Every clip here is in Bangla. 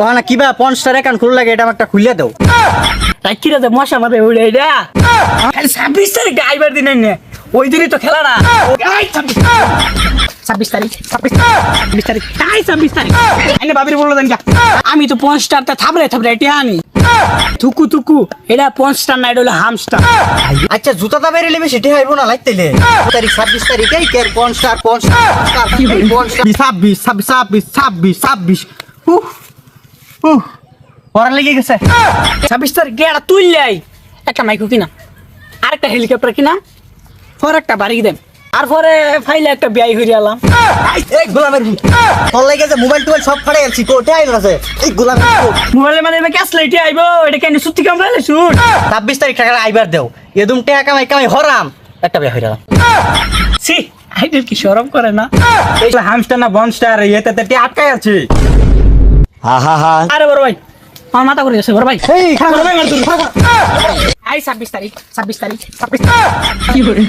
ওখানে কিবা 50 টাকা কান খুলে লাগে এটা একটা খুলে দাও। কিরা যে মশা মারে উড়ে এটা 26 তারিখ ড্রাইভার দিন না ওই দিনই তো খেলা না 26 তারিখ 26 তারিখ 26 তারিখ এনে বাবির বললো দেন আমি তো 50 টাকা থাবড়ে থাবড়ে এটা আনি থুকু থুকু এটা 50 টাকা না এটা হলো হামস্টার। আচ্ছা জুতা দা বেরিয়ে নেবে সেটা হইব না লাইতেলে তারিখ 26 তারিখে কের 50 26 পড়া লেগে গেছে 26 তারিখ গেড়া তুললাই একটা মাইকো কিনা আরেকটা হেলিকপ্টার কিনা পরে একটা বাড়ি দেন আর পরে ফাইলে একটা বিয়াই হয়ে গেলাম। এই গোলামের তোর লাগে যে মোবাইল টোবাইল সব ফাড়ে গেছি কোটে আইল আছে এই গোলামের মোবাইলের মানে ক্যাশ লাইটে আইবো এটা কেন সুতি কামড়ালে শুট 26 তারিখ টাকা আইবার দেও এদম টাকা কামাই কামাই হরাম একটা বিয়া হয়ে গেলাম। সি আইডল কি শরম করে না এই হামস্টার না বনস্টার এতে তে আটকায় আছে। হা হা হা আরে বড় ভাই আমার মাথা করে গেছে বড় ভাই এই খাগো ভাই মার তুই খাগো আই 26 তারিখ 26 তারিখ 26 কি করে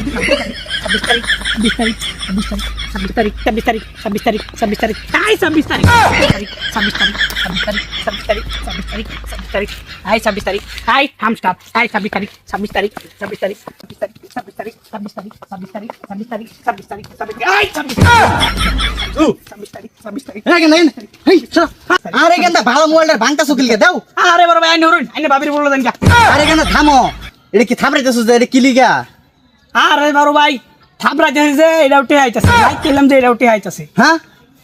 26 তারিখ 26 তারিখ 26 তারিখ 26 তারিখ 26 তারিখ 26 তারিখ আই 26 তারিখ 26 তারিখ 26 তারিখ 26 তারিখ 26 তারিখ আই 26 তারিখ আই হামস্টার আই 26 তারিখ 26 তারিখ 26 তারিখ 26 তারিখ 26 তারিখ 26 তারিখ 26 তারিখ 26 তারিখ 26 তারিখ 26 আই 26 তারিখ 26 তারিখ এই কেন এই চল আরে কেন ভালো মোবাইলটা ভাঙতা সুকিল কে দাও আরে বড় ভাই আইনে হরুন আইনে বাবির বললো দেন আরে কেন থামো এটা কি থামড়াইতেছস যে এটা কি লিগা আরে বড় ভাই থাবরা যে এটা উঠে আইতাছে লাইক করলাম যে এটা উঠে আইতাছে হ্যাঁ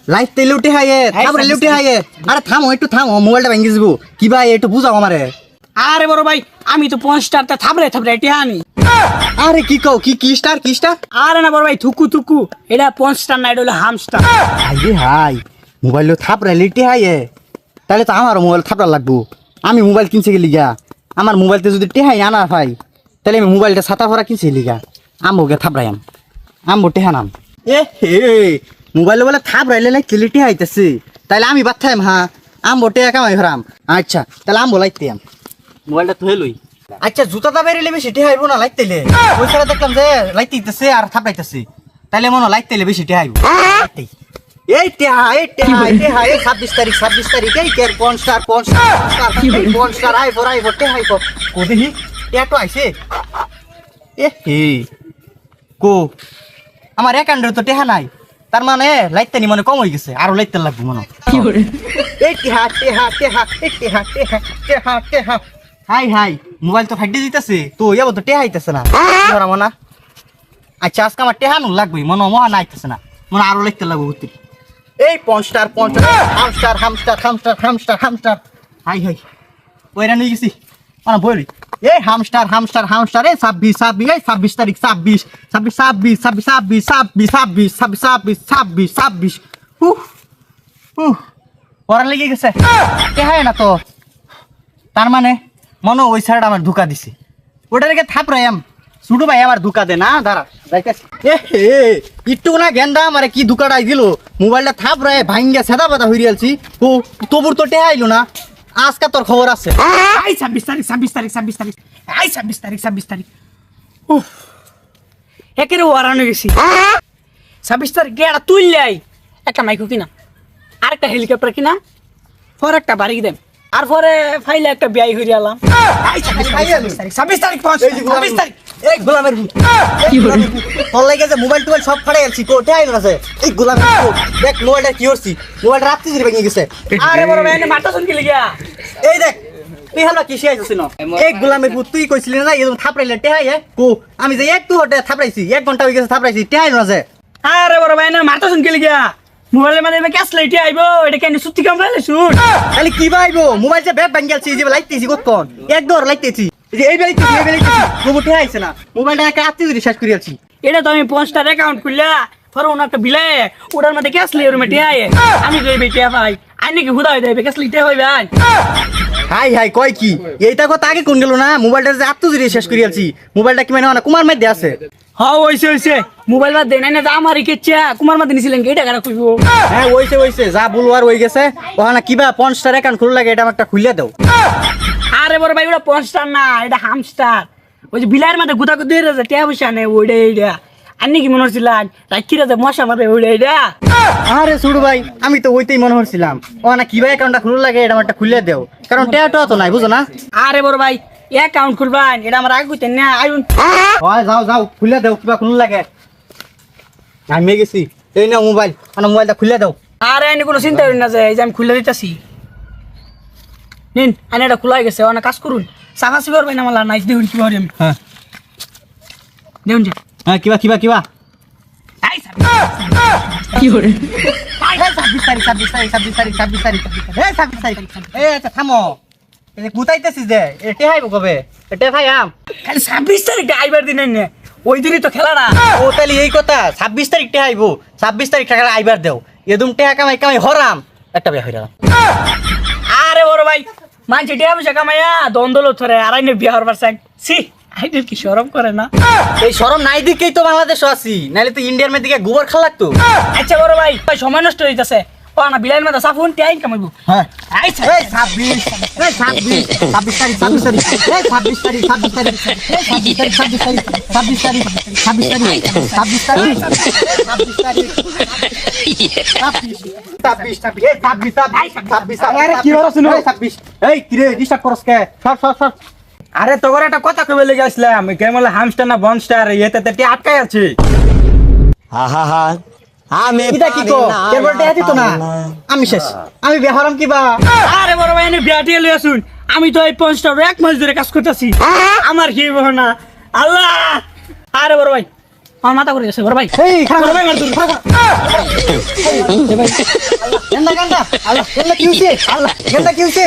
লাইট তেলে উঠে হাইয়ে থামড়া উঠে হাইয়ে আরে থামো একটু থামো মোবাইলটা ভাঙি যাবো কি ভাই একটু বুঝাও আমারে আরে বড় ভাই আমি তো 5 স্টারটা থাবরে থাবরে এটা আনি আরে কি কও কি স্টার আরে না বড় ভাই থুকু থুকু এটা 5 স্টার না এটা হলো হামস্টার। হাই হাই মোবাইল থাপড়া লিটে হাইয়ে তাহলে তো আমার মোবাইল থাপড়া লাগবো আমি মোবাইল কিনছে গেলি গা আমার মোবাইলতে যদি টেহাই আনা ভাই তাহলে আমি মোবাইলটা ছাতা ভরা কিনছে গেলি গা আমবোকে থাপড়াইম আমবো টেহা নাম এ হে মোবাইল বলে থাপড়াইলে না কিলিটি হাইতেছে তাহলে আমি বাচ্চাইম হ্যাঁ আমবো টেহা কামাই ভরাম আচ্ছা তাহলে আমবো লাইতে মোবাইলটা তো হেলুই আচ্ছা জুতাটা বেরিয়ে নেবে সেটি হাইবো না লাইতেলে ওই ছাড়া দেখলাম যে লাইতে দিতেছে আর থাপড়াইতেছে তাহলে মনে লাইতেলে বেশি টেহাইবো এই টেহা 26 তারিখ এই কের 50 আইবো টেহাইবো কোদিহি টেটো আইছে এ হে কো আমার একাউন্টে তো টেহা নাই তার মানে লাইতে মনে কম হয়ে গেছে আরো লাইতে লাগবে মনে এই টেহা হাই মোবাইল তো ফাইটে দিতেছে তো ইয়াবো তো টেহা আইতেছে না মনে আচ্ছা আজকে আমার টেহা নুন লাগবে মনে মহা আইতেছে না মনে আরো লাইতে লাগবে ঘুরতে এই 50 হামস্টার হাই ওইরা নিয়ে গেছি মানে বলি এই হামস্টার এই 26 তারিখ 26 পড়া লেগে গেছে টেহাই না তো তার মানে মনে ওই সাইড আমার ধোকা দিছে ওটা রেখে থাপড়াইম ছুটু ভাই আমার ধোকা দে না দাঁড়া যাইতেছি এ হে একটু না গেন্দা আমারে কি ধোকাটাই দিল মোবাইলটা থাপড়াই ভাঙ্গা সেদা পাতা হয়ে গেছি ও তবুর তো টেহাইলো না আজকে তোর খবর আছে আই 26 তারিখ আই 26 তারিখ উফ একেরে ওয়ারানো গেছি 26 তারিখ গেড়া তুললাই একটা মাইকো কিনা আরেকটা হেলিকপ্টার কিনা পরে একটা বাড়ি দেন আর পরে ফাইলে একটা বিয়াই হয়ে গেলাম। 26 তারিখ এই গোলামের তোর লাগে যে মোবাইল টোবাইল সব ফাড়ে গেছি কোটে আইল আছে এই গোলামের দেখ মোবাইলটা কি হচ্ছে মোবাইল রাত্রি ধরে ভেঙে গেছে আরে বড় ভাই মাথা শুনকে লিগা এই দেখ তুই হালবা কিসে আইছিস না এই গোলামের তুই কইছিলি না এরকম থাপড়াইলে টেহাই কো আমি যে একটু হটে থাপড়াইছি 1 ঘন্টা হয়ে গেছে থাপড়াইছি টেহাই না যে আরে বড় ভাই না মাথা শুনকে লিগা মোবাইলের মানে ক্যাশ লাইটে আইবো এটা কেন সুতি কামড়ালে শুট তাহলে কি ভাইবো মোবাইল যে ব্যাগ ভাঙালছি যে লাইতেছি কতক্ষণ এক দর লাইতেছি এই বেলাইতেছি গোবটে আইছে না মোবাইলটা একটা আত্মীয় রিচার্জ করিয়াছি এটা তো আমি 5 টাকা অ্যাকাউন্ট খুললা পরে ওনা একটা বিলে ওটার মধ্যে ক্যাশ লের মেটে আয় আমি কই বেটিয়া ভাই আইনে কি হুদা হই যাবে ক্যাশ লিটে হই ভাই হাই কয় কি এইটা কথা আগে কোন গেল না মোবাইলটা যে আত্মীয় রিচার্জ করিয়াছি মোবাইলটা কি মানে না কুমার মধ্যে আছে হ্যাঁ হইছে মোবাইল বাদ দেন না যা আমার ইচ্ছা কুমার মধ্যে নিছিলেন কি এটা কারা কইবো হ্যাঁ হইছে যা বলবার হই গেছে ওখানে কিবা 50 টাকা অ্যাকাউন্ট খুলে লাগে এটা একটা খুলে দাও আরে বড় ভাই ওটা 5 স্টার না এটা হামস্টার ওই যে বিলাইয়ের মধ্যে গুদা গুদি রে টিয়া পয়সা নেই ওইটা আন্নি কি মনে হচ্ছিলাম রাখিরা যে মশা মারে উড়ে এটা আরে ছোট ভাই আমি তো ওইটাই মনে হচ্ছিলাম ও না কিভাবে অ্যাকাউন্টটা খুলে লাগে এটা আমারটা খুলে দেও কারণ টেয়াটা তো নাই বুঝো না আরে বড় ভাই অ্যাকাউন্ট খুলবান এটা আমার আগে কইতেন না আইন হয় যাও যাও খুলে দেও কিবা খুলে লাগে আমি গেছি এই নাও মোবাইল আমার মোবাইলটা খুলে দাও আরে আইনি কোনো চিন্তা করেন না যে এই যে আমি খুলে দিতেছি নিন আইনি এটা খোলা হয়ে গেছে অনেক কাজ করুন সাফাসি করবেন আমার নাইস দেখুন কি করি আমি হ্যাঁ দেখুন যে হ্যাঁ কিবা কিবা কিবা আই কি করে এই 26 তারিখ 26 তারিখ 26 তারিখ 26 তারিখ এই 26 তারিখ এই আচ্ছা থামো এই গুতাইতেছিস যে এটে হাইব কবে এটে ভাই আম খালি 26 তারিখ আইবার দিন না ওই দিনই তো খেলা না ও তাহলে এই কথা 26 তারিখ টে আইবো 26 তারিখ টাকা আইবার দেও এদম টে কামাই কামাই হরাম একটা বিয়া হইরা আরে বড় ভাই মানছে টিয়া পয়সা কামাইয়া দ্বন্দ্ব ধরে আর আইনে বিয়া হরবার চাই সি আইনের কি শরম করে না এই শরম নাই দিকেই তো বাংলাদেশও আছি নাইলে তো ইন্ডিয়ার মেয়ে দিকে গোবর খাল লাগতো আচ্ছা বড় ভাই ভাই সময় নষ্ট হইতাছে ও না বিলাইন মাথা সাফুন টিয়াই কামাইবো হ্যাঁ আই এই 26 তারিখ 26 তারিখ এই 26 তারিখ 26 তারিখ এই 26 তারিখ 26 তারিখ 26 তারিখ 26 তারিখ 26 তারিখ 26 আরে কি হলো শুনো? 26 এই কিরে ডিস্টার্ব করস কে সর আরে তোর একটা কথা কবে লেগে আসলাম কেমন বলে হামস্টার না বনস্টার এতে টি আটকাই আছে এটা কি কো কেবল টেহাতি তো না আমি শেষ আমি বেহারাম কিবা আরে বড় ভাই এনে বিয়া টিয়া লই আসুন আমি তো এই পঞ্চটার এক মাস ধরে কাজ করতেছি আমার কি হবো না আল্লাহ আরে বড় ভাই আমার মাথা করে গেছে বড় ভাই এই খারাপ বড় ভাই মার দূর গেন্দা গেন্দা আল্লাহ গেন্দা কি হইছে আল্লাহ গেন্দা কি হইছে